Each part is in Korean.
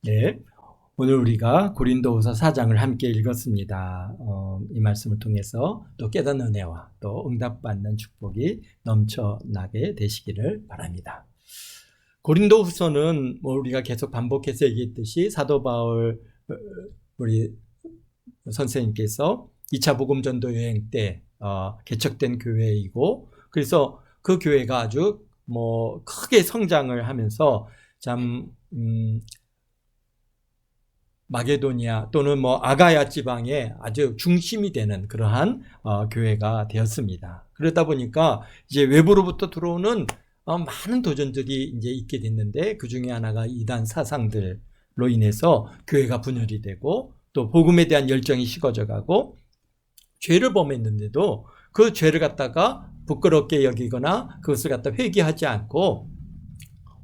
네, 오늘 우리가 고린도후서 4장을 함께 읽었습니다. 이 말씀을 통해서 또 깨닫는 은혜와 또 응답받는 축복이 넘쳐나게 되시기를 바랍니다. 고린도후서는 우리가 계속 반복해서 얘기했듯이 사도 바울 우리 선생님께서 2차 복음 전도 여행 때 개척된 교회이고, 그래서 그 교회가 아주 크게 성장을 하면서 참 마게도니아 또는 아가야 지방의 아주 중심이 되는 그러한 교회가 되었습니다. 그러다 보니까 이제 외부로부터 들어오는 많은 도전들이 이제 있게 됐는데, 그 중에 하나가 이단 사상들로 인해서 교회가 분열이 되고, 또 복음에 대한 열정이 식어져 가고, 죄를 범했는데도 그 죄를 갖다가 부끄럽게 여기거나 그것을 갖다 회개하지 않고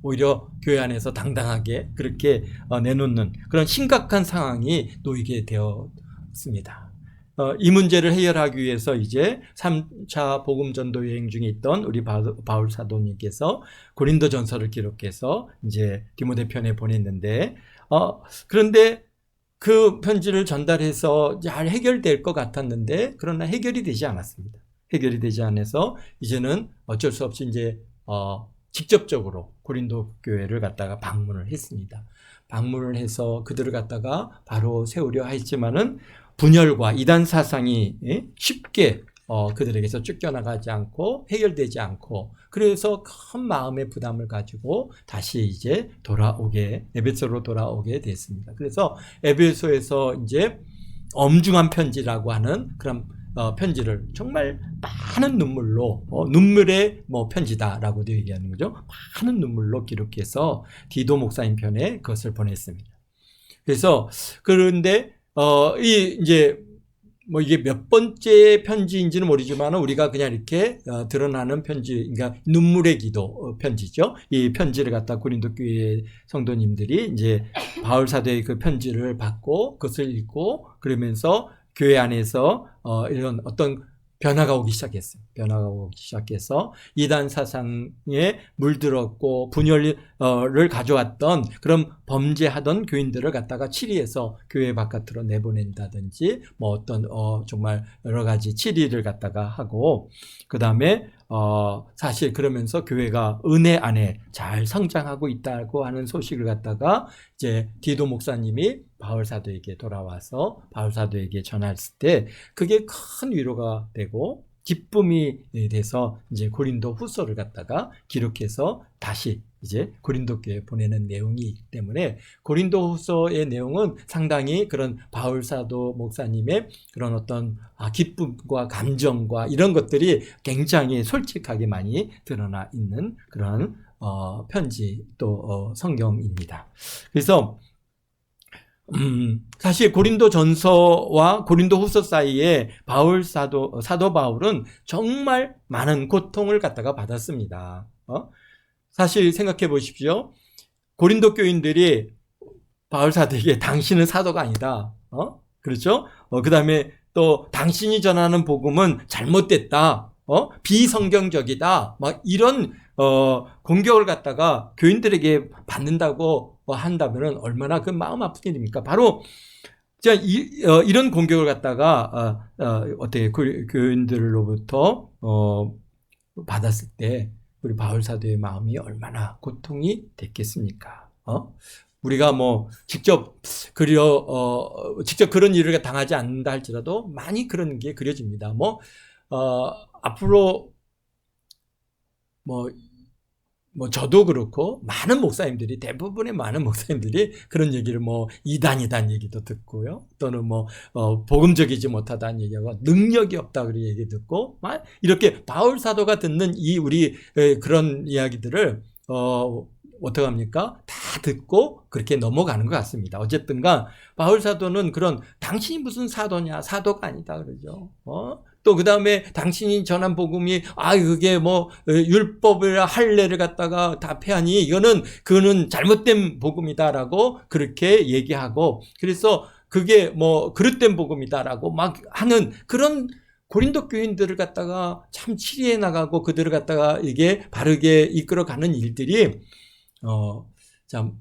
오히려 교회 안에서 당당하게 그렇게 내놓는 그런 심각한 상황이 놓이게 되었습니다. 이 문제를 해결하기 위해서 이제 3차 복음 전도 여행 중에 있던 우리 바울 사도님께서 고린도 전서를 기록해서 이제 디모데편에 보냈는데, 그런데 그 편지를 전달해서 잘 해결될 것 같았는데, 그러나 해결이 되지 않았습니다. 해결이 되지 않아서 이제는 어쩔 수 없이 이제 직접적으로 고린도 교회를 갖다가 방문을 했습니다. 방문을 해서 그들을 갖다가 바로 세우려 했지만은 분열과 이단 사상이 쉽게 그들에게서 쫓겨나가지 않고 해결되지 않고, 그래서 큰 마음의 부담을 가지고 다시 이제 에베소로 돌아오게 됐습니다. 그래서 에베소에서 이제 엄중한 편지라고 하는 그런 편지를 정말 많은 눈물로, 눈물의 편지다라고도 얘기하는 거죠. 많은 눈물로 기록해서 디도 목사님 편에 그것을 보냈습니다. 그래서 그런데 이제 이게 몇 번째 편지인지는 모르지만 우리가 그냥 이렇게 드러나는 편지, 그러니까 눈물의 기도 편지죠. 이 편지를 갖다 고린도 교회 성도님들이 이제 바울 사도의 그 편지를 받고 그것을 읽고 그러면서 교회 안에서 이런 어떤 변화가 오기 시작했어요. 변화가 오기 시작해서 이단 사상에 물들었고 분열을 가져왔던 그런 범죄하던 교인들을 갖다가 치리해서 교회 바깥으로 내보낸다든지 어떤 정말 여러 가지 치리를 갖다가 하고, 그 다음에 사실 그러면서 교회가 은혜 안에 잘 성장하고 있다고 하는 소식을 갖다가 이제 디도 목사님이 바울 사도에게 돌아와서 바울 사도에게 전했을 때 그게 큰 위로가 되고 기쁨이 돼서 이제 고린도 후서를 갖다가 기록해서 다시 이제 고린도 교회에 보내는 내용이기 때문에 고린도 후서의 내용은 상당히 그런 바울 사도 목사님의 그런 어떤 기쁨과 감정과 이런 것들이 굉장히 솔직하게 많이 드러나 있는 그런 편지 또 성경입니다. 그래서 사실 고린도 전서와 고린도 후서 사이에 사도 바울은 정말 많은 고통을 갖다가 받았습니다. 사실 생각해 보십시오. 고린도 교인들이 바울 사도에게 당신은 사도가 아니다. 그렇죠? 그 다음에 또 당신이 전하는 복음은 잘못됐다. 비성경적이다. 막 이런 공격을 갖다가 교인들에게 받는다고 한다면은 얼마나 그 마음 아픈 일입니까? 바로 이런 공격을 갖다가 어떻게 교인들로부터 받았을 때 우리 바울 사도의 마음이 얼마나 고통이 됐겠습니까? 우리가 직접 그런 일을 당하지 않는다 할지라도 많이 그런 게 그려집니다. 앞으로 저도 그렇고 많은 목사님들이, 대부분의 많은 목사님들이 그런 얘기를 이단이란 얘기도 듣고요. 또는 복음적이지 못하다는 얘기하고 능력이 없다 그런 얘기 듣고 이렇게 바울 사도가 듣는 우리 그런 이야기들을 어떻게 합니까? 다 듣고 그렇게 넘어가는 것 같습니다. 어쨌든가 바울 사도는 그런 당신이 무슨 사도냐, 사도가 아니다 그러죠. 또 그 다음에 당신이 전한 복음이 그게 율법이라 할례를 갖다가 다 폐하니 그거는 잘못된 복음이다라고 그렇게 얘기하고, 그래서 그게 그릇된 복음이다라고 막 하는 그런 고린도 교인들을 갖다가 참 치리해 나가고 그들을 갖다가 이게 바르게 이끌어가는 일들이 참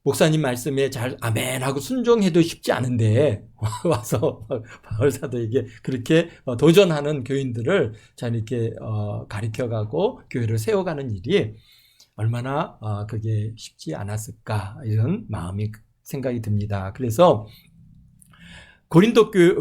목사님 말씀에 잘 아멘 하고 순종해도 쉽지 않은데 와서 바울 사도에게 그렇게 도전하는 교인들을 잘 이렇게 가르쳐가고 교회를 세워가는 일이 얼마나 그게 쉽지 않았을까 이런 마음이 생각이 듭니다. 그래서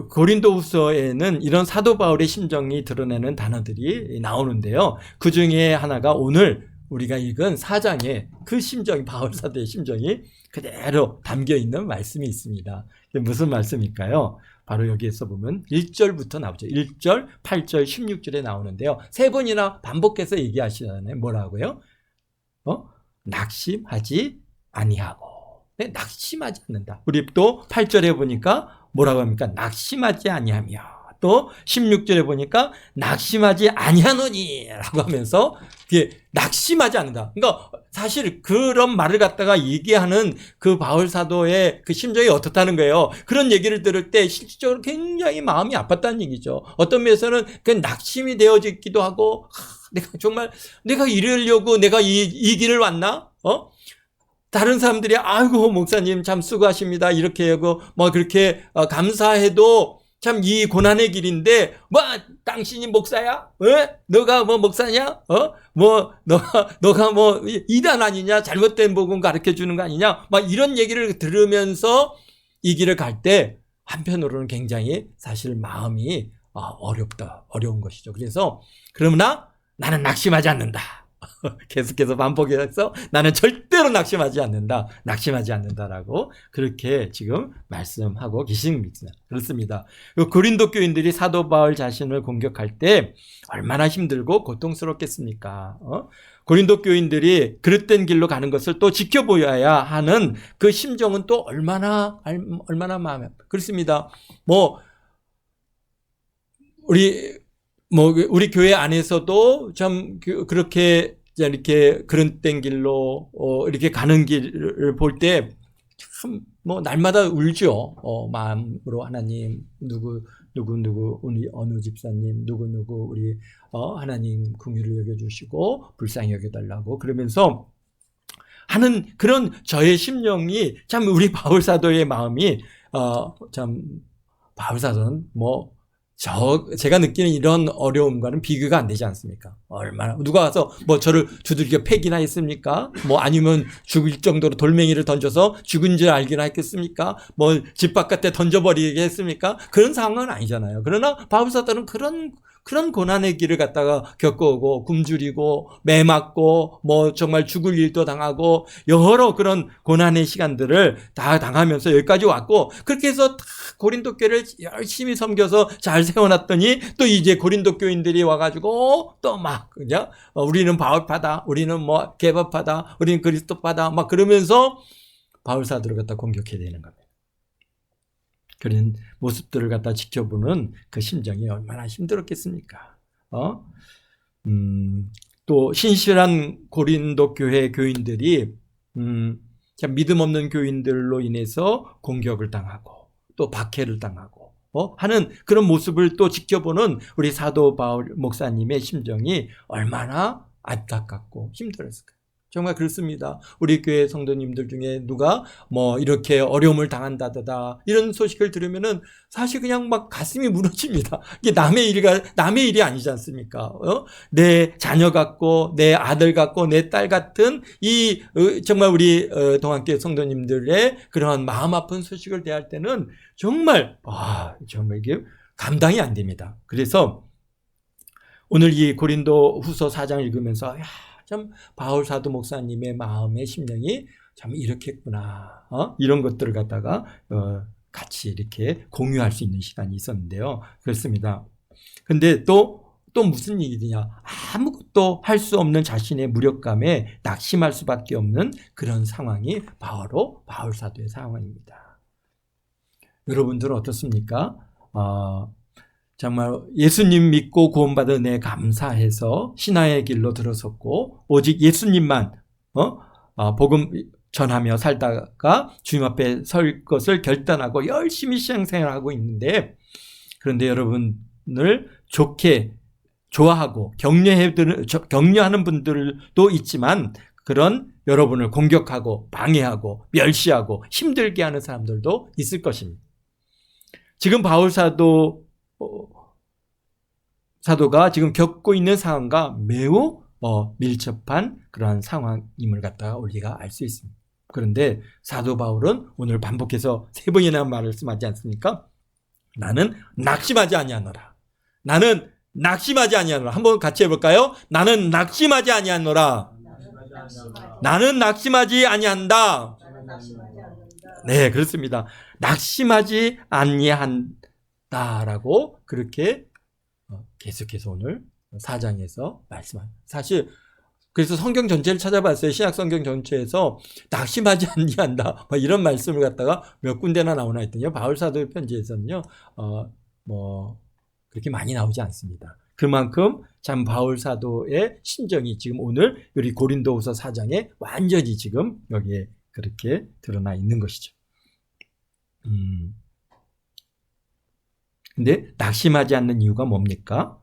고린도후서에는 이런 사도 바울의 심정이 드러내는 단어들이 나오는데요. 그 중에 하나가 오늘 우리가 읽은 4장에 그 심정이, 바울 사도의 심정이 그대로 담겨 있는 말씀이 있습니다. 무슨 말씀일까요? 바로 여기에서 보면 1절부터 나오죠. 1절, 8절, 16절에 나오는데요. 세 번이나 반복해서 얘기하시잖아요. 뭐라고요? 낙심하지 아니하고. 네, 낙심하지 않는다. 우리 또 8절에 보니까 뭐라고 합니까? 낙심하지 아니하며. 또 16절에 보니까 낙심하지 아니하노니 라고 하면서 낙심하지 않는다. 그러니까 사실 그런 말을 갖다가 얘기하는 그 바울 사도의 그 심정이 어떻다는 거예요. 그런 얘기를 들을 때 실질적으로 굉장히 마음이 아팠다는 얘기죠. 어떤 면에서는 그 낙심이 되어지기도 하고 내가 이러려고 내가 이 길을 왔나? 다른 사람들이 아이고 목사님 참 수고하십니다 이렇게 하고 뭐 그렇게 감사해도 참 이 고난의 길인데 뭐 당신이 목사야? 너가 뭐 목사냐? 뭐 너가 뭐 이단 아니냐? 잘못된 복음 가르쳐 주는 거 아니냐? 막 이런 얘기를 들으면서 이 길을 갈 때 한편으로는 굉장히 사실 마음이 어려운 것이죠. 그래서 그러나 나는 낙심하지 않는다. 계속해서 반복해서 나는 절대로 낙심하지 않는다라고 그렇게 지금 말씀하고 계십니다. 그렇습니다. 고린도 교인들이 사도 바울 자신을 공격할 때 얼마나 힘들고 고통스럽겠습니까? 고린도 교인들이 그릇된 길로 가는 것을 또 지켜보아야 하는 그 심정은 또 얼마나 마음에 그렇습니다. 우리 교회 안에서도 참 그렇게 이렇게 그릇된 길로 이렇게 가는 길을 볼 때 참 날마다 울죠. 마음으로 하나님 누구 우리 어느 집사님 누구 우리 하나님 긍휼을 여겨주시고 불쌍히 여겨달라고 그러면서 하는 그런 저의 심령이 참 우리 바울 사도의 마음이 참 바울 사도는 제가 느끼는 이런 어려움과는 비교가 안 되지 않습니까? 얼마나 누가 와서 저를 두들겨 패기나 했습니까? 아니면 죽을 정도로 돌멩이를 던져서 죽은 줄 알기나 했겠습니까? 집 바깥에 던져버리게 했습니까? 그런 상황은 아니잖아요. 그러나 바울 사도는 그런 고난의 길을 갖다가 겪어오고 굶주리고 매 맞고 정말 죽을 일도 당하고 여러 그런 고난의 시간들을 다 당하면서 여기까지 왔고 그렇게 해서 다 고린도 교회를 열심히 섬겨서 잘 세워놨더니 또 이제 고린도 교인들이 와가지고 또 그냥 우리는 바울파다, 우리는 개바파다, 우리는 그리스도파다 그러면서 바울 사도를 갖다 공격해야 되는 겁니다. 그런 모습들을 갖다 지켜보는 그 심정이 얼마나 힘들었겠습니까? 또 신실한 고린도 교회 교인들이 참 믿음 없는 교인들로 인해서 공격을 당하고 또 박해를 당하고 하는 그런 모습을 또 지켜보는 우리 사도 바울 목사님의 심정이 얼마나 안타깝고 힘들었을까요? 정말 그렇습니다. 우리 교회 성도님들 중에 누가 이렇게 어려움을 당한다더다 이런 소식을 들으면은 사실 그냥 가슴이 무너집니다. 이게 남의 일이 아니지 않습니까? 내 자녀 같고 내 아들 같고 내 딸 같은 정말 우리 동안교회 성도님들의 그런 마음 아픈 소식을 대할 때는 정말 이게 감당이 안 됩니다. 그래서 오늘 이 고린도 후서 4장 읽으면서 참 바울 사도 목사님의 마음의 심령이 참 이렇겠구나 이런 것들을 갖다가 같이 이렇게 공유할 수 있는 시간이 있었는데요. 그렇습니다. 근데 또 무슨 얘기냐? 아무것도 할 수 없는 자신의 무력감에 낙심할 수밖에 없는 그런 상황이 바로 바울 사도의 상황입니다. 여러분들은 어떻습니까? 정말 예수님 믿고 구원받은 애 감사해서 신앙의 길로 들어섰고 오직 예수님만 복음 전하며 살다가 주님 앞에 설 것을 결단하고 열심히 신앙생활하고 있는데 그런데 여러분을 좋게 좋아하고 격려하는 분들도 있지만 그런 여러분을 공격하고 방해하고 멸시하고 힘들게 하는 사람들도 있을 것입니다. 지금 바울 사도가 지금 겪고 있는 상황과 매우 밀접한 그러한 상황임을 갖다가 우리가 알 수 있습니다. 그런데 사도 바울은 오늘 반복해서 3번이나 말씀하지 않습니까? 나는 낙심하지 아니하노라. 나는 낙심하지 아니하노라. 한번 같이 해볼까요? 나는 낙심하지 아니하노라. 나는 낙심하지 아니한다. 네, 그렇습니다. 낙심하지 아니한다라고 그렇게 계속해서 오늘 4장에서 말씀합니다. 사실 그래서 성경 전체를 찾아봤어요. 신약 성경 전체에서 낙심하지 아니한다 이런 말씀을 갖다가 몇 군데나 나오나 했더니요. 바울 사도의 편지에서는요. 그렇게 많이 나오지 않습니다. 그만큼 참 바울 사도의 심정이 지금 오늘 우리 고린도후서 4장에 완전히 지금 여기에 그렇게 드러나 있는 것이죠. 근데 낙심하지 않는 이유가 뭡니까?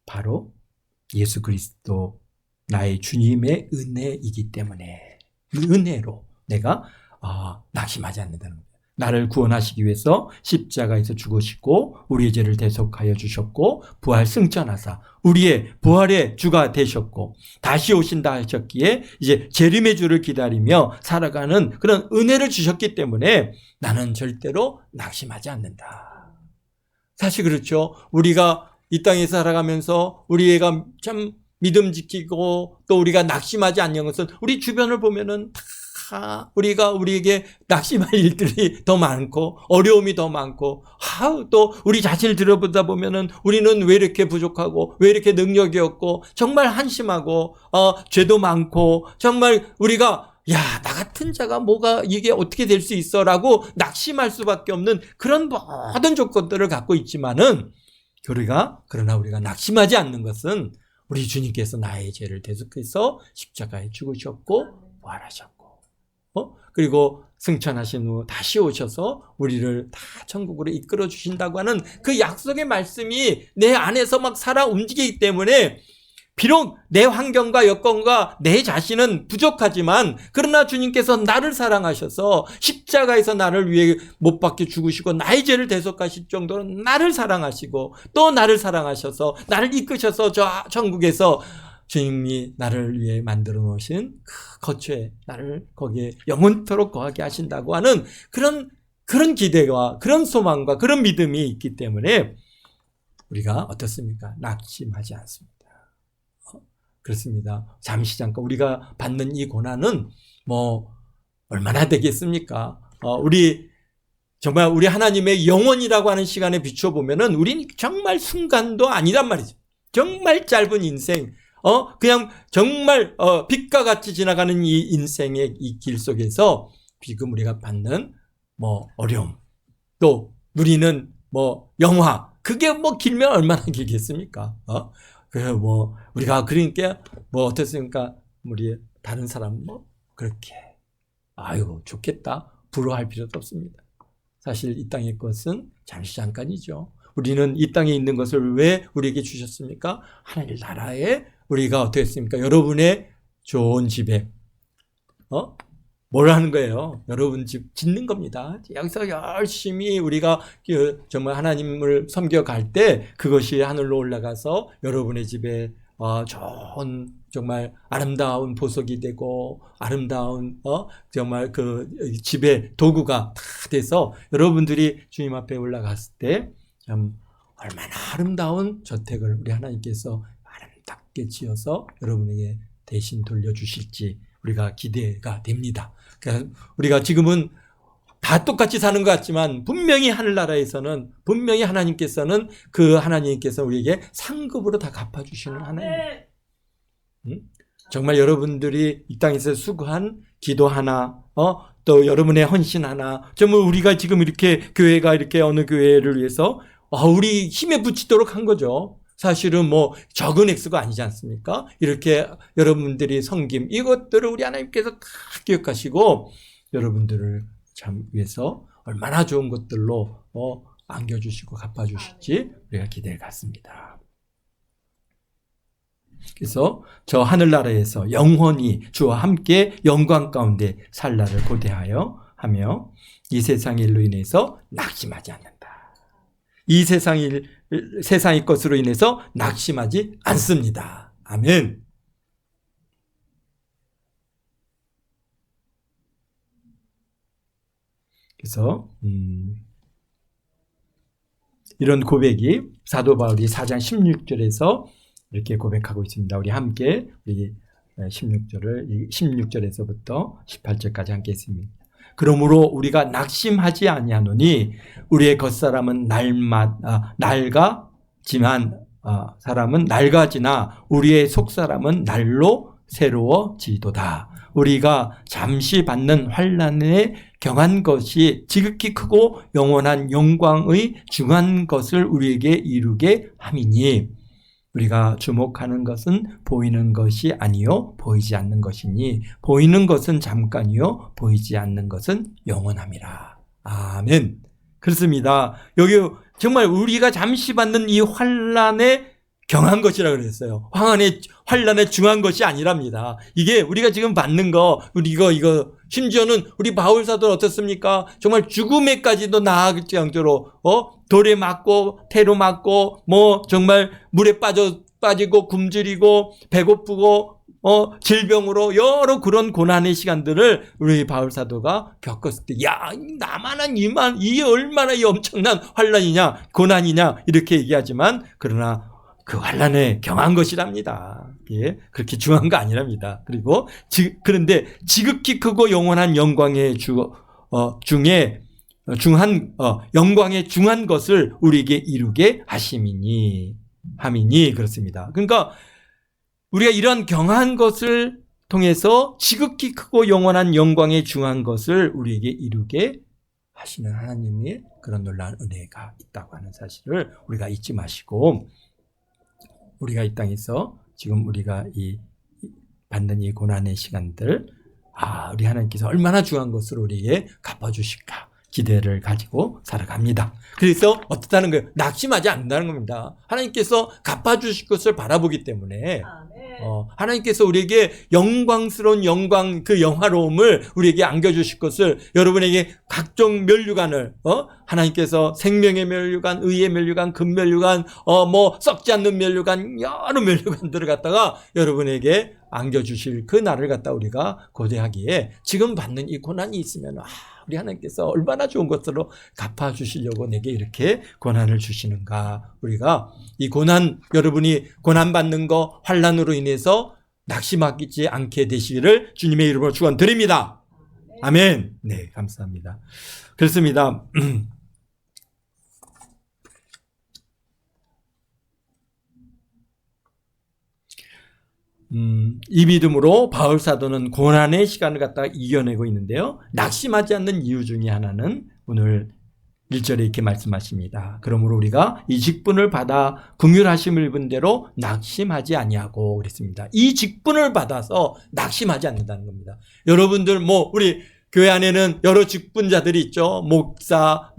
바로 예수 그리스도 나의 주님의 은혜이기 때문에 은혜로 내가 낙심하지 않는다는 거예요. 나를 구원하시기 위해서 십자가에서 죽으시고 우리의 죄를 대속하여 주셨고 부활 승천하사 우리의 부활의 주가 되셨고 다시 오신다 하셨기에 이제 재림의 주를 기다리며 살아가는 그런 은혜를 주셨기 때문에 나는 절대로 낙심하지 않는다. 사실 그렇죠. 우리가 이 땅에 살아가면서 우리가 참 믿음 지키고 또 우리가 낙심하지 않는 것은 우리 주변을 보면은 다 우리에게 낙심할 일들이 더 많고 어려움이 더 많고 또 우리 자신을 들여보다 보면은 우리는 왜 이렇게 부족하고 왜 이렇게 능력이 없고 정말 한심하고 죄도 많고 정말 우리가 나 같은 자가 뭐가 이게 어떻게 될 수 있어라고 낙심할 수밖에 없는 그런 모든 조건들을 갖고 있지만은 그러나 우리가 낙심하지 않는 것은 우리 주님께서 나의 죄를 대속해서 십자가에 죽으셨고 부활하셨고 그리고 승천하신 후 다시 오셔서 우리를 다 천국으로 이끌어 주신다고 하는 그 약속의 말씀이 내 안에서 막 살아 움직이기 때문에 비록 내 환경과 여건과 내 자신은 부족하지만 그러나 주님께서 나를 사랑하셔서 십자가에서 나를 위해 못 박혀 죽으시고 나의 죄를 대속하실 정도로 나를 사랑하시고 또 나를 사랑하셔서 나를 이끄셔서 저 천국에서 주님이 나를 위해 만들어 놓으신 그 거처에 나를 거기에 영원토록 거하게 하신다고 하는 그런 기대와 그런 소망과 그런 믿음이 있기 때문에 우리가 어떻습니까? 낙심하지 않습니다. 그렇습니다. 잠시 잠깐 우리가 받는 이 고난은 얼마나 되겠습니까? 정말 우리 하나님의 영원이라고 하는 시간에 비춰보면은 우린 정말 순간도 아니란 말이죠. 정말 짧은 인생, 그냥 정말 빛과 같이 지나가는 이 인생의 이 길 속에서 지금 우리가 받는 어려움, 또 누리는 영화, 그게 길면 얼마나 길겠습니까? 우리가 그러니까 어떻습니까? 우리 다른 사람 그렇게 아유 좋겠다 부러워할 필요도 없습니다. 사실 이 땅의 것은 잠시 잠깐이죠. 우리는 이 땅에 있는 것을 왜 우리에게 주셨습니까? 하나님 나라에 우리가 어떻게 했습니까? 여러분의 좋은 집에 뭘 하는 거예요? 여러분 집 짓는 겁니다. 여기서 열심히 우리가 정말 하나님을 섬겨갈 때 그것이 하늘로 올라가서 여러분의 집에 좋은 정말 아름다운 보석이 되고 아름다운 정말 그 집의 도구가 다 돼서 여러분들이 주님 앞에 올라갔을 때 참 얼마나 아름다운 저택을 우리 하나님께서 아름답게 지어서 여러분에게 대신 돌려주실지 우리가 기대가 됩니다. 그러니까 우리가 지금은 다 똑같이 사는 것 같지만 분명히 하늘나라에서는 분명히 하나님께서는 하나님께서 우리에게 상급으로 다 갚아주시는 하나님. 정말 여러분들이 이 땅에서 수고한 기도 하나, 또 여러분의 헌신 하나, 정말 우리가 지금 이렇게 교회가 이렇게 어느 교회를 위해서 우리 힘에 붙이도록 한 거죠. 사실은 적은 액수가 아니지 않습니까? 이렇게 여러분들이 섬김, 이것들을 우리 하나님께서 다 기억하시고 여러분들을 참 위해서 얼마나 좋은 것들로 안겨주시고 갚아주실지 우리가 기대해 갔습니다. 그래서 저 하늘나라에서 영원히 주와 함께 영광 가운데 살 날을 고대하여 하며 이 세상의 일로 인해서 낙심하지 않는다. 이 세상의 것으로 인해서 낙심하지 않습니다. 아멘. 그래서 이런 고백이 사도 바울이 4장 16절에서 이렇게 고백하고 있습니다. 우리 함께 우리 16절에서부터 18절까지 함께 했습니다. 그러므로 우리가 낙심하지 아니하노니 우리의 겉사람은 사람은 낡아지나 우리의 속사람은 날로 새로워지도다. 우리가 잠시 받는 환난에 경한 것이 지극히 크고 영원한 영광의 중한 것을 우리에게 이루게 함이니 우리가 주목하는 것은 보이는 것이 아니요 보이지 않는 것이니 보이는 것은 잠깐이요 보이지 않는 것은 영원함이라. 아멘. 그렇습니다. 여기 정말 우리가 잠시 받는 이 환난에 경한 것이라 그랬어요. 환난에 중한 것이 아니랍니다. 이게 우리가 지금 받는 거, 이거 심지어는 우리 바울 사도는 어떻습니까? 정말 죽음에까지도 나아갈 정도로 돌에 맞고 태로 맞고 정말 물에 빠지고 굶주리고 배고프고 질병으로 여러 그런 고난의 시간들을 우리 바울 사도가 겪었을 때, 야, 나만한 이 얼마나 이 엄청난 환난이냐, 고난이냐 이렇게 얘기하지만 그러나 그 환난에 경한 것이랍니다. 예, 그렇게 중한 거 아니랍니다. 그리고 그런데 지극히 크고 영원한 영광의 영광의 중한 것을 우리에게 이루게 함이니 그렇습니다. 그러니까 우리가 이런 경한 것을 통해서 지극히 크고 영원한 영광의 중한 것을 우리에게 이루게 하시는 하나님의 그런 놀라운 은혜가 있다고 하는 사실을 우리가 잊지 마시고, 우리가 이 땅에서 지금 우리가 받는 이 고난의 시간들, 우리 하나님께서 얼마나 중요한 것으로 우리에게 갚아주실까 기대를 가지고 살아갑니다. 그래서 어떻다는 거예요? 낙심하지 않는다는 겁니다. 하나님께서 갚아주실 것을 바라보기 때문에 하나님께서 우리에게 영광스러운 영광, 그 영화로움을 우리에게 안겨주실 것을, 여러분에게 각종 면류관을 하나님께서 생명의 면류관, 의의 면류관, 금면류관, 썩지 않는 면류관, 여러 면류관들을 갖다가 여러분에게 안겨주실 그 날을 갖다 우리가 고대하기에, 지금 받는 이 고난이 있으면 우리 하나님께서 얼마나 좋은 것으로 갚아주시려고 내게 이렇게 고난을 주시는가. 우리가 이 고난, 여러분이 고난받는 거, 환난으로 인해서 낙심하지 않게 되시기를 주님의 이름으로 축원드립니다. 아멘. 네, 감사합니다. 그렇습니다. 이 믿음으로 바울 사도는 고난의 시간을 갖다가 이겨내고 있는데요. 낙심하지 않는 이유 중에 하나는 오늘 1절에 이렇게 말씀하십니다. 그러므로 우리가 이 직분을 받아 긍휼하심을 입은 대로 낙심하지 아니하고 그랬습니다. 이 직분을 받아서 낙심하지 않는다는 겁니다. 여러분들 우리 교회 안에는 여러 직분자들이 있죠. 목사,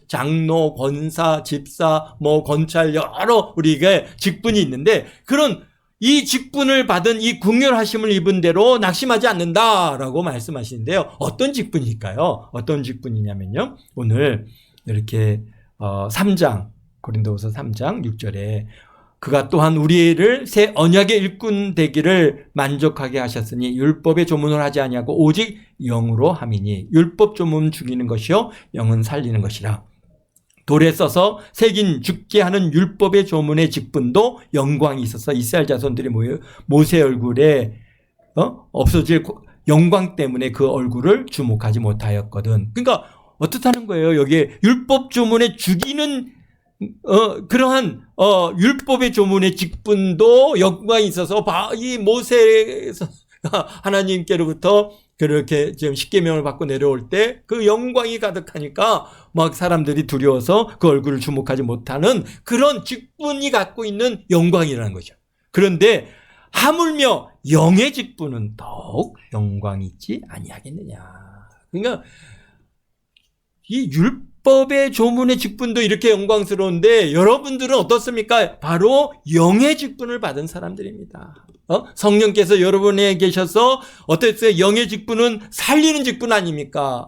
장로, 권사, 집사, 권찰, 여러 우리에게 직분이 있는데, 그런 이 직분을 받은 이 긍휼하심을 입은 대로 낙심하지 않는다라고 말씀하시는데요. 어떤 직분일까요? 어떤 직분이냐면요. 오늘 이렇게 3장, 고린도후서 3장 6절에 그가 또한 우리를 새 언약의 일꾼 되기를 만족하게 하셨으니 율법의 조문을 하지 아니하고 오직 영으로 함이니 율법 조문 죽이는 것이요 영은 살리는 것이라. 돌에 써서 새긴 죽게 하는 율법의 조문의 직분도 영광이 있어서 이스라엘 자손들이 모세 얼굴에 없어질 영광 때문에 그 얼굴을 주목하지 못하였거든. 그러니까 어떻다는 거예요? 여기에 율법 조문에 죽이는 그러한 율법의 조문의 직분도 영광이 있어서 이 모세에서 하나님께로부터 그렇게 지금 십계명을 받고 내려올 때 그 영광이 가득하니까 막 사람들이 두려워서 그 얼굴을 주목하지 못하는 그런 직분이 갖고 있는 영광이라는 거죠. 그런데 하물며 영의 직분은 더욱 영광이 있지 아니하겠느냐. 그러니까 이 율법의 조문의 직분도 이렇게 영광스러운데 여러분들은 어떻습니까? 바로 영의 직분을 받은 사람들입니다. 성령께서 여러분에 계셔서 어땠어요? 영의 직분은 살리는 직분 아닙니까?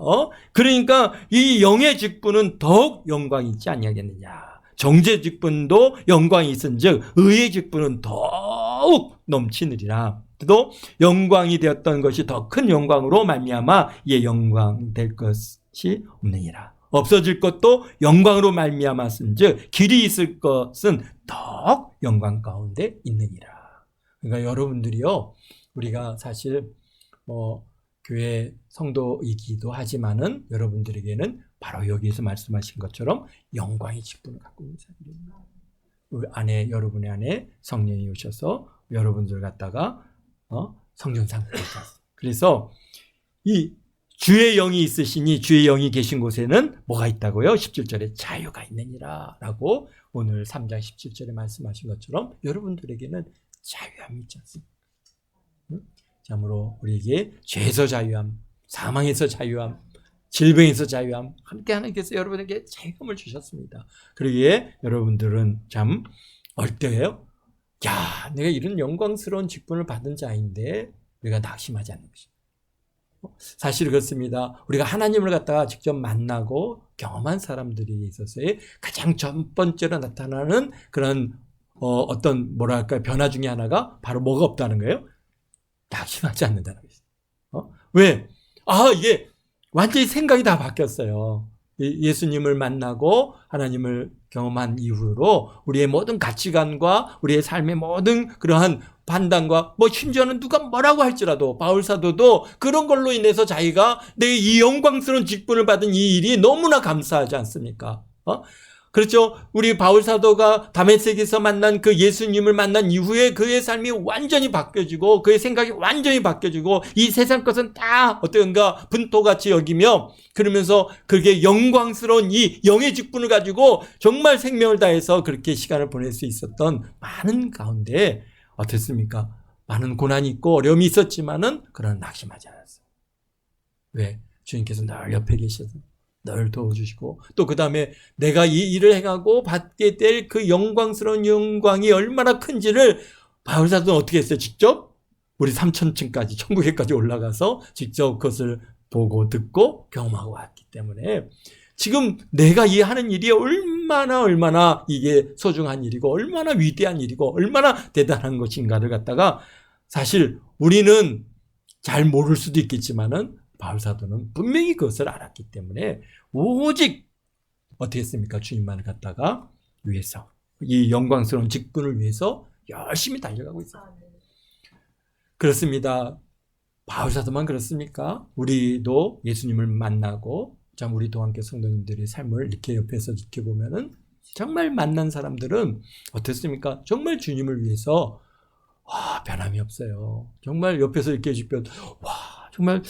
그러니까 이 영의 직분은 더욱 영광이 있지 아니하겠느냐. 정죄 직분도 영광이 있은즉 의의 직분은 더욱 넘치느리라. 또 영광이 되었던 것이 더 큰 영광으로 말미암아 이에 영광 될 것이 없느니라. 없어질 것도 영광으로 말미암았은즉 길이 있을 것은 더욱 영광 가운데 있느니라. 그러니까 여러분들이요, 우리가 사실 교회 성도이기도 하지만은 여러분들에게는 바로 여기에서 말씀하신 것처럼 영광의 직분을 갖고 있는 사람입니다. 여러분의 안에 성령이 오셔서 여러분들 갖다가 성전 상태에 그래서 이 주의 영이 있으시니 주의 영이 계신 곳에는 뭐가 있다고요? 17절에 자유가 있느니라 라고 오늘 3장 17절에 말씀하신 것처럼 여러분들에게는 자유함이 있지 않습니까? 참으로 우리에게 죄에서 자유함, 사망에서 자유함, 질병에서 자유함, 함께 하나님께서 여러분에게 자유함을 주셨습니다. 그러기에 여러분들은 참 얼때예요? 야, 내가 이런 영광스러운 직분을 받은 자인데 우리가 낙심하지 않는 것입니다. 사실 그렇습니다. 우리가 하나님을 갖다가 직접 만나고 경험한 사람들이 있어서의 가장 첫 번째로 나타나는 그런 어떤 뭐랄까 변화 중에 하나가 바로 뭐가 없다는 거예요? 낙심하지 않는다는 거예요. 왜? 이게 완전히 생각이 다 바뀌었어요. 예수님을 만나고 하나님을 경험한 이후로 우리의 모든 가치관과 우리의 삶의 모든 그러한 판단과 심지어는 누가 뭐라고 할지라도 바울 사도도 그런 걸로 인해서 자기가 내 이 영광스러운 직분을 받은 이 일이 너무나 감사하지 않습니까? 그렇죠. 우리 바울 사도가 다메섹에서 만난 그 예수님을 만난 이후에 그의 삶이 완전히 바뀌어지고 그의 생각이 완전히 바뀌어지고 이 세상 것은 다 어떤가 분토같이 여기며 그러면서 그게 영광스러운 이 영의 직분을 가지고 정말 생명을 다해서 그렇게 시간을 보낼 수 있었던 많은 가운데 어땠습니까? 많은 고난이 있고 어려움이 있었지만은 그런 낙심하지 않았어요. 왜? 주님께서 늘 옆에 계셔서 늘 도와주시고 또 그 다음에 내가 이 일을 행하고 받게 될 그 영광스러운 영광이 얼마나 큰지를 바울 사도는 어떻게 했어요? 직접 우리 3,000층까지 천국에까지 올라가서 직접 그것을 보고 듣고 경험하고 왔기 때문에 지금 내가 이 하는 일이 얼마나 이게 소중한 일이고 얼마나 위대한 일이고 얼마나 대단한 것인가를 갖다가 사실 우리는 잘 모를 수도 있겠지만은 바울 사도는 분명히 그것을 알았기 때문에 오직 어떻게 했습니까? 주님만을 갖다가 위해서 이 영광스러운 직분을 위해서 열심히 달려가고 있어요. 그렇습니다. 바울 사도만 그렇습니까? 우리도 예수님을 만나고 참 우리도 함께 성도님들의 삶을 이렇게 옆에서 지켜보면은 정말 만난 사람들은 어떻습니까? 정말 주님을 위해서 변함이 없어요. 정말 옆에서 이렇게 지켜도 정말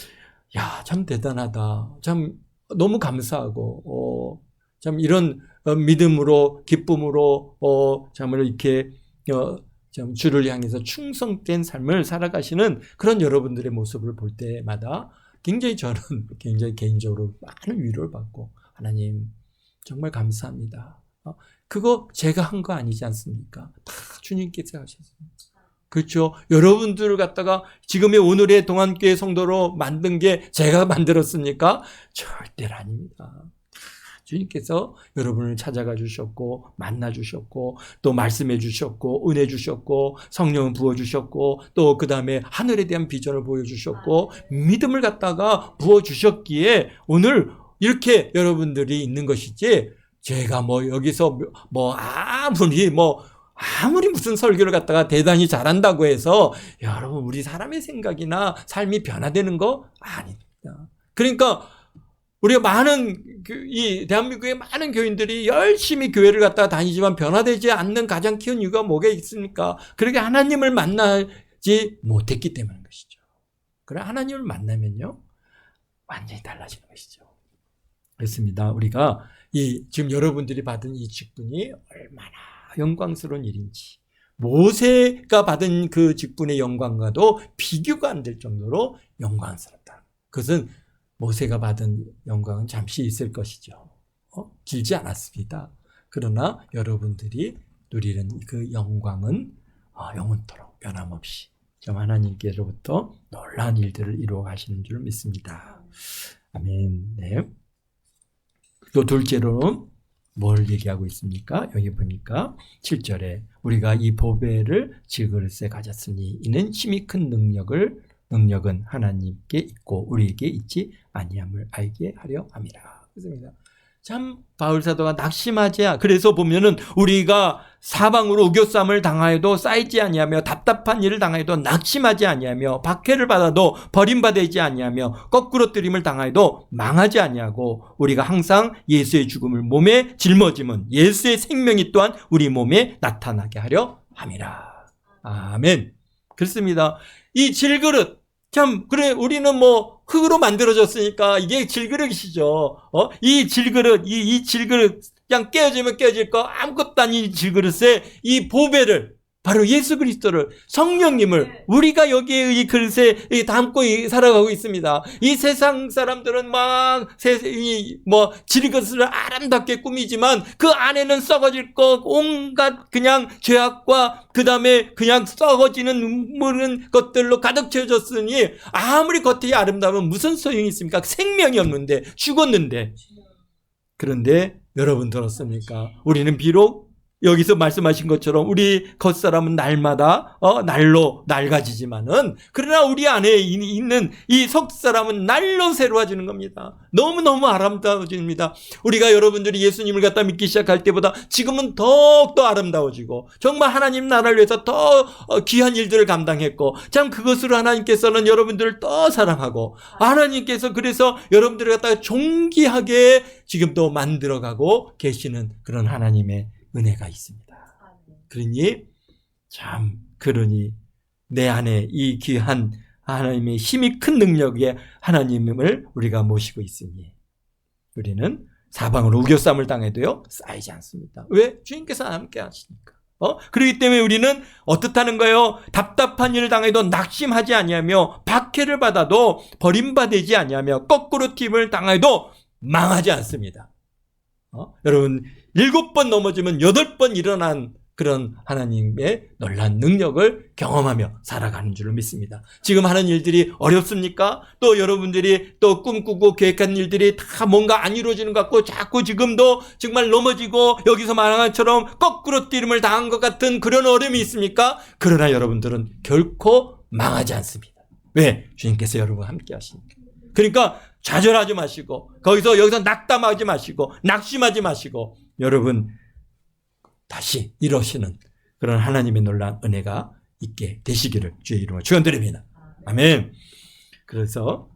야, 참 대단하다. 참 너무 감사하고 참 이런 믿음으로 기쁨으로 참으로 이렇게 참 주를 향해서 충성된 삶을 살아가시는 그런 여러분들의 모습을 볼 때마다 굉장히 저는 굉장히 개인적으로 많은 위로를 받고 하나님 정말 감사합니다. 그거 제가 한 거 아니지 않습니까? 다 주님께서 하셨습니다. 그렇죠. 여러분들을 갖다가 지금의 오늘의 동안교회 성도로 만든 게 제가 만들었습니까? 절대로 아닙니다. 주님께서 여러분을 찾아가 주셨고 만나 주셨고 또 말씀해 주셨고 은혜 주셨고 성령을 부어 주셨고 또 그 다음에 하늘에 대한 비전을 보여주셨고 믿음을 갖다가 부어 주셨기에 오늘 이렇게 여러분들이 있는 것이지 제가 여기서 아무리 무슨 설교를 갖다가 대단히 잘한다고 해서 여러분 우리 사람의 생각이나 삶이 변화되는 거 아닙니다. 그러니까 우리가 이 대한민국의 많은 교인들이 열심히 교회를 갖다가 다니지만 변화되지 않는 가장 큰 이유가 뭐가 있습니까? 그렇게 하나님을 만나지 못했기 때문인 것이죠. 그래 하나님을 만나면요 완전히 달라지는 것이죠. 그렇습니다. 우리가 지금 여러분들이 받은 이 직분이 얼마나 영광스러운 일인지 모세가 받은 그 직분의 영광과도 비교가 안 될 정도로 영광스럽다. 그것은 모세가 받은 영광은 잠시 있을 것이죠. 길지 않았습니다. 그러나 여러분들이 누리는 그 영광은 영원토록 변함없이 참 하나님께로부터 놀라운 일들을 이루어 가시는 줄 믿습니다. 아멘. 네. 또 둘째로는 뭘 얘기하고 있습니까? 여기 보니까 7절에 우리가 이 보배를 질그릇에 가졌으니 이는 힘이 큰 능력은 하나님께 있고 우리에게 있지 아니함을 알게 하려 함이라. 그렇습니다. 참 바울 사도가 낙심하지 그래서 보면은 우리가 사방으로 우겨쌈을 당하여도 쌓이지 아니하며 답답한 일을 당하여도 낙심하지 아니하며 박해를 받아도 버림받지 아니하며 거꾸로 뜨림을 당하여도 망하지 아니하고 우리가 항상 예수의 죽음을 몸에 짊어짐은 예수의 생명이 또한 우리 몸에 나타나게 하려 함이라. 아멘. 그렇습니다. 이 질그릇 참 그래 우리는 뭐 흙으로 만들어졌으니까 이게 질그릇이죠. 이 질그릇 이 질그릇 그냥 깨어지면 깨어질 거 아무것도 아닌 이 질그릇에 이 보배를 바로 예수 그리스도를 성령님을 우리가 여기에 이 그릇에 담고 살아가고 있습니다. 이 세상 사람들은 막 질그릇을 아름답게 꾸미지만 그 안에는 썩어질 것 온갖 그냥 죄악과 그 다음에 그냥 썩어지는 모르는 것들로 가득 채워졌으니 아무리 겉이 아름다우면 무슨 소용이 있습니까? 생명이 없는데 죽었는데. 그런데 여러분 들었습니까? 우리는 비록 여기서 말씀하신 것처럼 우리 겉사람은 날마다 날로 낡아지지만은 그러나 우리 안에 있는 이 속사람은 날로 새로워지는 겁니다. 너무너무 아름다워집니다. 우리가 여러분들이 예수님을 갖다 믿기 시작할 때보다 지금은 더욱더 아름다워지고 정말 하나님 나라를 위해서 더 귀한 일들을 감당했고 참 그것으로 하나님께서는 여러분들을 더 사랑하고 하나님께서 그래서 여러분들을 갖다가 존귀하게 지금도 만들어가고 계시는 그런 하나님의 은혜가 있습니다. 그러니 내 안에 이 귀한 하나님의 힘이 큰 능력의 하나님을 우리가 모시고 있으니 우리는 사방으로 우겨쌈을 당해도요 쌓이지 않습니다. 왜? 주님께서 함께 하시니까. 그렇기 때문에 우리는 어떻다는 거예요? 답답한 일을 당해도 낙심하지 아니하며 박해를 받아도 버림받지 아니하며 거꾸로 튀임을 당해도 망하지 않습니다. 여러분 7번 넘어지면 8번 일어난 그런 하나님의 놀라운 능력을 경험하며 살아가는 줄로 믿습니다. 지금 하는 일들이 어렵습니까? 또 여러분들이 또 꿈꾸고 계획한 일들이 다 뭔가 안 이루어지는 것 같고 자꾸 지금도 정말 넘어지고 여기서 말한 것처럼 거꾸로 뛰림을 당한 것 같은 그런 어려움이 있습니까? 그러나 여러분들은 결코 망하지 않습니다. 왜? 주님께서 여러분과 함께 하시니까. 그러니까 좌절하지 마시고 여기서 낙담하지 마시고 낙심하지 마시고 여러분 다시 일어시는 그런 하나님의 놀라운 은혜가 있게 되시기를 주의 이름으로 축원드립니다. 아멘. 그래서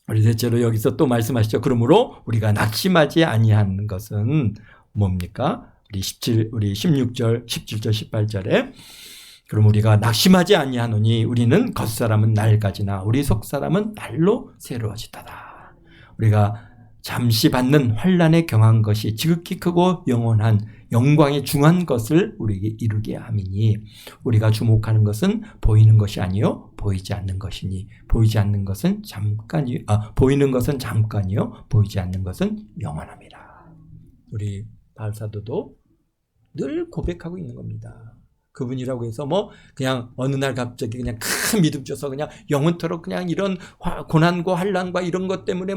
우리 셋째로 여기서 또 말씀하시죠. 그러므로 우리가 낙심하지 아니하는 것은 뭡니까? 우리 16절, 17절, 18절에 그럼 우리가 낙심하지 아니하노니 우리는 겉사람은 낡아지나 우리 속사람은 날로 새로워지다다. 우리가 잠시 받는 환난에 경한 것이 지극히 크고 영원한 영광의 중한 것을 우리에게 이루게 함이니 우리가 주목하는 것은 보이는 것이 아니요 보이지 않는 것이니 보이는 것은 잠깐이요 보이지 않는 것은 영원합니다. 우리 바울 사도도 늘 고백하고 있는 겁니다. 그분이라고 해서 그냥 어느 날 갑자기 그냥 큰 믿음 줘서 그냥 영원토록 그냥 이런 고난과 환난과 이런 것 때문에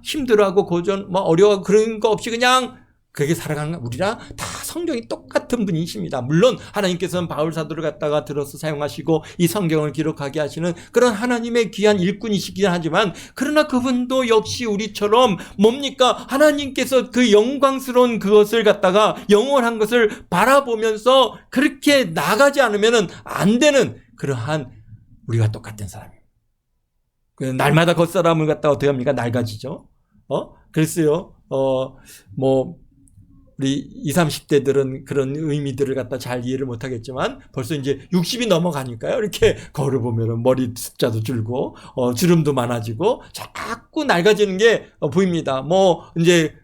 힘들어하고 고전 어려워 그런 거 없이 그냥 그게 살아가는 우리랑 다 성경이 똑같은 분이십니다. 물론 하나님께서는 바울 사도를 갖다가 들어서 사용하시고 이 성경을 기록하게 하시는 그런 하나님의 귀한 일꾼이시긴 하지만 그러나 그분도 역시 우리처럼 뭡니까? 하나님께서 그 영광스러운 그것을 갖다가 영원한 것을 바라보면서 그렇게 나가지 않으면 안 되는 그러한 우리가 똑같은 사람입니다. 날마다 겉사람을 갖다가 어떻게 합니까? 낡아지죠. 그랬어요. 우리 20, 30대들은 그런 의미들을 갖다 잘 이해를 못하겠지만 벌써 이제 60이 넘어가니까요. 이렇게 거울을 보면 머리 숫자도 줄고 주름도 많아지고 자꾸 낡아지는 게 보입니다. 이제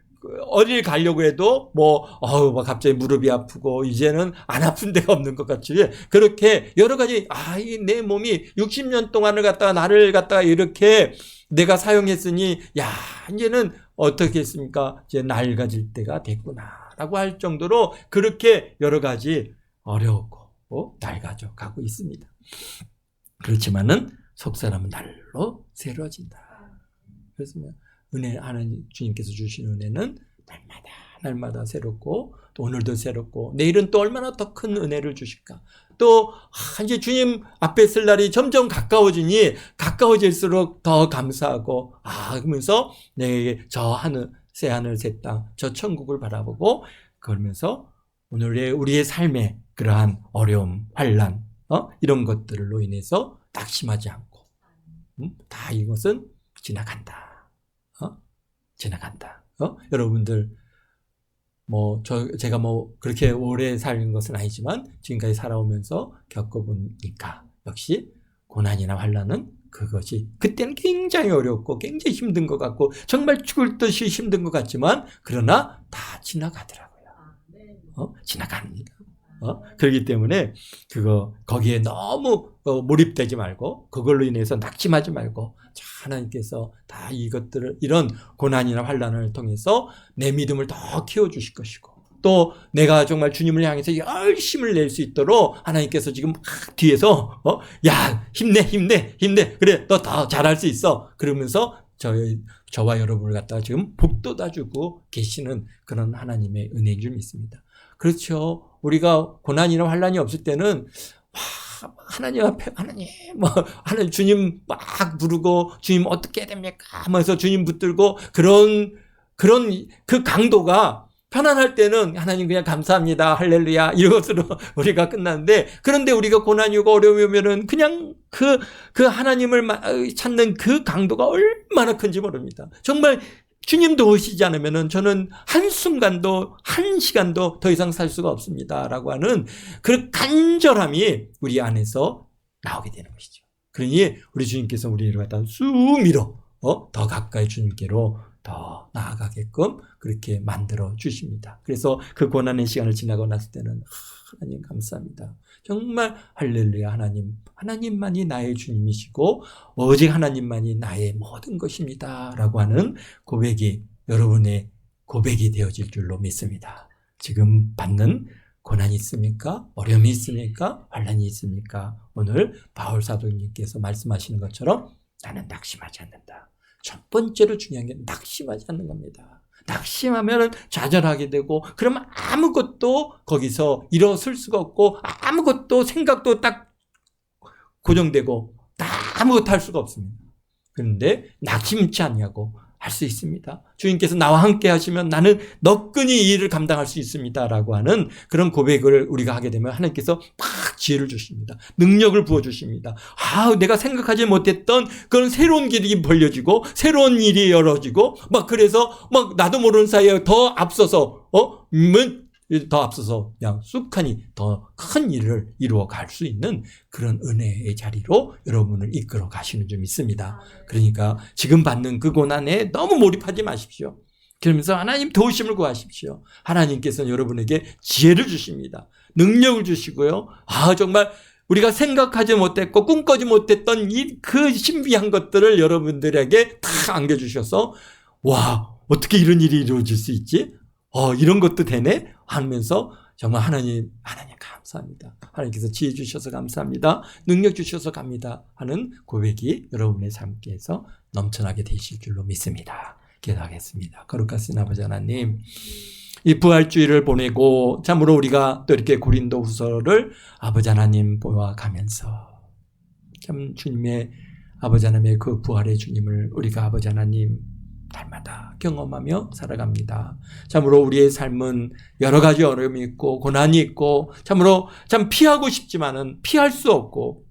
어딜 가려고 해도 막 갑자기 무릎이 아프고 이제는 안 아픈 데가 없는 것 같이 그렇게 여러 가지 이 내 몸이 60년 동안을 갖다가 나를 갖다가 이렇게 내가 사용했으니 이제는 어떻게 했습니까? 이제 낡아질 때가 됐구나라고 할 정도로 그렇게 여러 가지 어려웠고 낡아져 가고 있습니다. 그렇지만은 속 사람은 날로 새로워진다. 그래서 은혜 하나님 주님께서 주신 은혜는 날마다 새롭고 또 오늘도 새롭고 내일은 또 얼마나 더 큰 은혜를 주실까. 또 이제 주님 앞에 쓸 날이 점점 가까워지니 가까워질수록 더 감사하고 그러면서 내게 저 하늘 새 하늘 새 땅 저 천국을 바라보고 그러면서 오늘의 우리의 삶에 그러한 어려움 환난 이런 것들로 인해서 낙심하지 않고 다 이것은 지나간다. 지나간다. 여러분들 제가 그렇게 오래 살는 것은 아니지만 지금까지 살아오면서 겪어보니까 역시 고난이나 환난은 그것이 그때는 굉장히 어렵고 굉장히 힘든 것 같고 정말 죽을 듯이 힘든 것 같지만 그러나 다 지나가더라고요. 지나갑니다. 그렇기 때문에 거기에 너무 몰입되지 말고 그걸로 인해서 낙심하지 말고 하나님께서 다 이것들을 이런 고난이나 환난을 통해서 내 믿음을 더 키워주실 것이고 또 내가 정말 주님을 향해서 열심을 낼 수 있도록 하나님께서 지금 뒤에서 힘내 그래 너 더 잘할 수 있어 그러면서 저와 여러분을 갖다가 지금 복돋아주고 계시는 그런 하나님의 은혜인 줄 믿습니다. 그렇죠. 우리가 고난이나 환난이 없을 때는 하나님 앞에 하나님 주님 막 부르고 주님 어떻게 해야 됩니까 하면서 주님 붙들고 그런 그 강도가 편안할 때는 하나님 그냥 감사합니다 할렐루야 이것으로 우리가 끝나는데 그런데 우리가 고난이 오고 어려움이 오면은 그냥 그 하나님을 찾는 그 강도가 얼마나 큰지 모릅니다. 정말 주님 도우시지 않으면은 저는 한순간도 한 시간도 더 이상 살 수가 없습니다 라고 하는 그 간절함이 우리 안에서 나오게 되는 것이죠. 그러니 우리 주님께서 우리를 갖다 쑥 밀어 더 가까이 주님께로 더 나아가게끔 그렇게 만들어 주십니다. 그래서 그 고난의 시간을 지나고 났을 때는 하나님 감사합니다. 정말 할렐루야 하나님만이 나의 주님이시고 오직 하나님만이 나의 모든 것입니다 라고 하는 고백이 여러분의 고백이 되어질 줄로 믿습니다. 지금 받는 고난이 있습니까? 어려움이 있습니까? 환난이 있습니까? 오늘 바울 사도님께서 말씀하시는 것처럼 나는 낙심하지 않는다. 첫 번째로 중요한 게 낙심하지 않는 겁니다. 낙심하면 좌절하게 되고 그러면 아무것도 거기서 일어설 수가 없고 아무것도 생각도 딱 고정되고 아무것도 할 수가 없습니다. 그런데 낙심치 않냐고 할 수 있습니다. 주님께서 나와 함께 하시면 나는 너끈히 이 일을 감당할 수 있습니다 라고 하는 그런 고백을 우리가 하게 되면 하나님께서 막 지혜를 주십니다. 능력을 부어주십니다. 내가 생각하지 못했던 그런 새로운 길이 벌려지고 새로운 일이 열어지고 그래서 나도 모르는 사이에 더 앞서서 그냥 쑥하니 더 큰 일을 이루어 갈 수 있는 그런 은혜의 자리로 여러분을 이끌어 가시는 줄 믿습니다. 그러니까 지금 받는 그 고난에 너무 몰입하지 마십시오. 그러면서 하나님 도우심을 구하십시오. 하나님께서는 여러분에게 지혜를 주십니다. 능력을 주시고요. 정말 우리가 생각하지 못했고 꿈꾸지 못했던 그 신비한 것들을 여러분들에게 다 안겨주셔서 어떻게 이런 일이 이루어질 수 있지? 이런 것도 되네? 하면서 정말 하나님 감사합니다. 하나님께서 지혜 주셔서 감사합니다. 능력 주셔서 갑니다. 하는 고백이 여러분의 삶께서 넘쳐나게 되실 줄로 믿습니다. 기도하겠습니다. 거룩하신 아버지 하나님, 이 부활주의를 보내고 참으로 우리가 또 이렇게 고린도 후서를 아버지 하나님 보아가면서 참 주님의 아버지 하나님의 그 부활의 주님을 우리가 아버지 하나님 날마다 경험하며 살아갑니다. 참으로 우리의 삶은 여러 가지 어려움이 있고 고난이 있고 참으로 참 피하고 싶지만은 피할 수 없고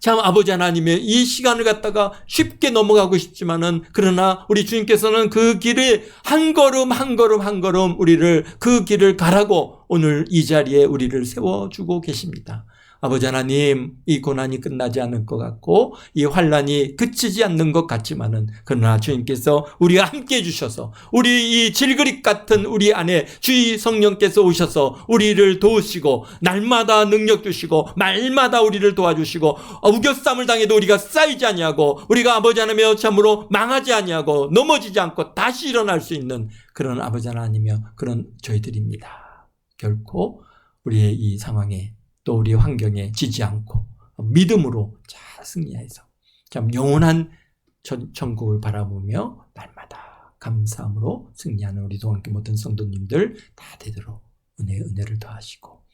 참 아버지 하나님의 이 시간을 갖다가 쉽게 넘어가고 싶지만은 그러나 우리 주님께서는 그 길을 한 걸음 한 걸음 한 걸음 우리를 그 길을 가라고 오늘 이 자리에 우리를 세워주고 계십니다. 아버지 하나님, 이 고난이 끝나지 않을 것 같고 이 환난이 그치지 않는 것 같지만은 그러나 주님께서 우리와 함께 해주셔서 우리 이 질그릇 같은 우리 안에 주의 성령께서 오셔서 우리를 도우시고 날마다 능력 주시고 말마다 우리를 도와주시고 우겨쌈을 당해도 우리가 쌓이지 아니하고 우리가 아버지 하나님이여 참으로 망하지 아니하고 넘어지지 않고 다시 일어날 수 있는 그런 아버지 하나님이여 그런 저희들입니다. 결코 우리의 이 상황에 또 우리의 환경에 지지 않고 믿음으로 잘 승리해서 참 영원한 천국을 바라보며 날마다 감사함으로 승리하는 우리 동안교 모든 성도님들 다 되도록 은혜를 더하시고